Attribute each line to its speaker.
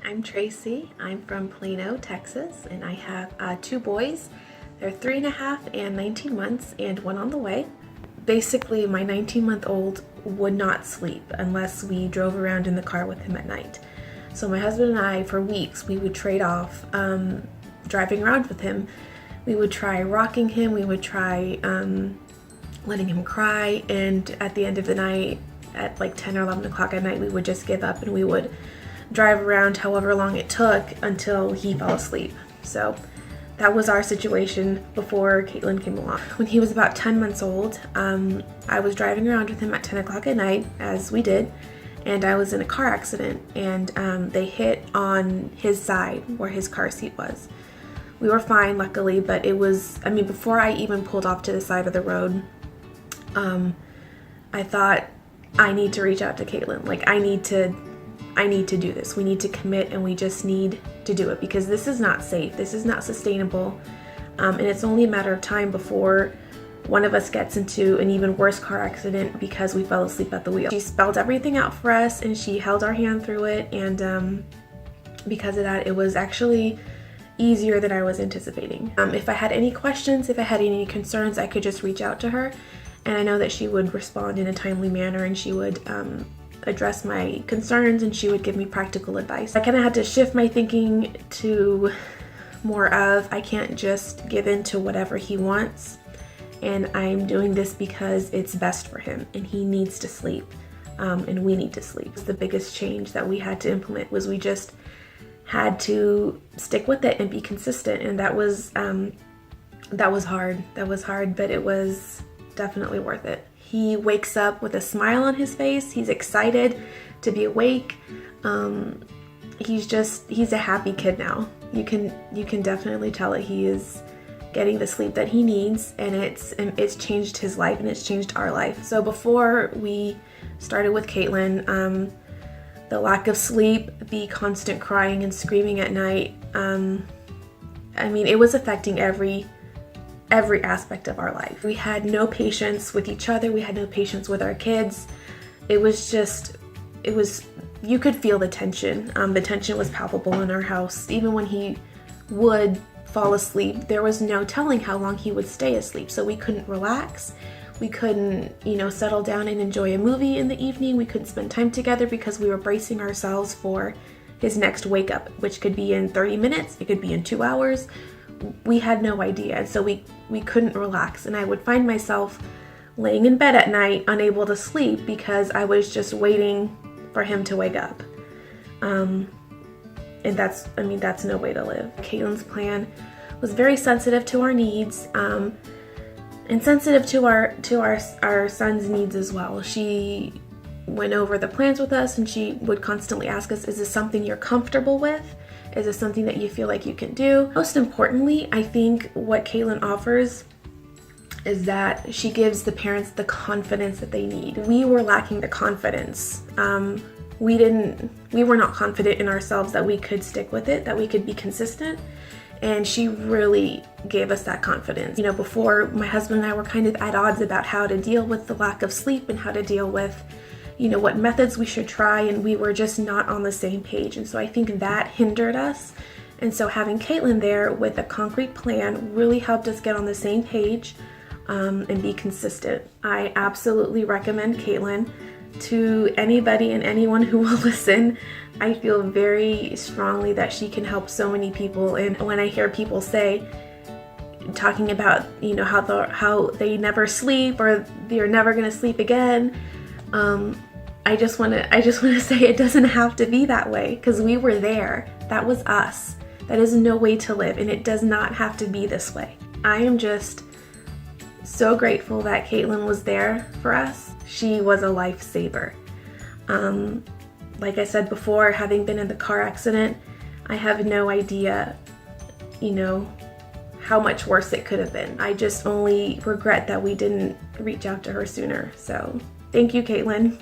Speaker 1: I'm Tracy. I'm from Plano, Texas, and I have 2 boys. They're 3.5 and 19 months, and one on the way. Basically, my 19-month-old would not sleep unless we drove around in the car with him at night. So my husband and I, for weeks, we would trade off driving around with him. We would try rocking him, we would try letting him cry, and at the end of the night, at like 10 or 11 o'clock at night, we would just give up and we would drive around however long it took until he fell asleep. So that was our situation before Caitlin came along. When he was about 10 months old, I was driving around with him at 10 o'clock at night, as we did, and I was in a car accident, and they hit on his side where his car seat was. We were fine, luckily, but it was, before I even pulled off to the side of the road, I thought, I need to reach out to Caitlin. Like, I need to do this. We need to commit, and we just need to do it, because this is not safe. This is not sustainable. And it's only a matter of time before one of us gets into an even worse car accident because we fell asleep at the wheel. She spelled everything out for us, and she held our hand through it, and because of that, it was actually easier than I was anticipating. If I had any questions, if I had any concerns, I could just reach out to her, and I know that she would respond in a timely manner, and she would address my concerns, and she would give me practical advice. I kind of had to shift my thinking to more of, I can't just give in to whatever he wants, and I'm doing this because it's best for him, and he needs to sleep, and we need to sleep. The biggest change that we had to implement was we just had to stick with it and be consistent, and that was hard. That was hard, but it was definitely worth it. He wakes up with a smile on his face. He's excited to be awake. He's a happy kid now. You can definitely tell that he is getting the sleep that he needs, and it's changed his life, and it's changed our life. So before we started with Caitlin, the lack of sleep, the constant crying and screaming at night, it was affecting every aspect of our life. We had no patience with each other. We had no patience with our kids. You could feel the tension. The tension was palpable in our house. Even when he would fall asleep, there was no telling how long he would stay asleep. So we couldn't relax. We couldn't, settle down and enjoy a movie in the evening. We couldn't spend time together because we were bracing ourselves for his next wake up, which could be in 30 minutes. It could be in 2 hours. We had no idea, and so we couldn't relax, and I would find myself laying in bed at night unable to sleep because I was just waiting for him to wake up. And that's no way to live. Caitlin's plan was very sensitive to our needs, and sensitive to our son's needs as well. She went over the plans with us, and she would constantly ask us, is this something you're comfortable with? Is this something that you feel like you can do? Most importantly, I think what Caitlin offers is that she gives the parents the confidence that they need. We were lacking the confidence. We were not confident in ourselves that we could stick with it, that we could be consistent. And she really gave us that confidence. Before, my husband and I were kind of at odds about how to deal with the lack of sleep and how to deal with what methods we should try, and we were just not on the same page. And so I think that hindered us. And so having Caitlin there with a concrete plan really helped us get on the same page and be consistent. I absolutely recommend Caitlin to anybody and anyone who will listen. I feel very strongly that she can help so many people. And when I hear people talking about, how they never sleep or they're never going to sleep again, I just want to say it doesn't have to be that way, because we were there. That was us. That is no way to live, and it does not have to be this way. I am just so grateful that Caitlin was there for us. She was a lifesaver. Like I said before, having been in the car accident, I have no idea, how much worse it could have been. I just only regret that we didn't reach out to her sooner. So thank you, Caitlin.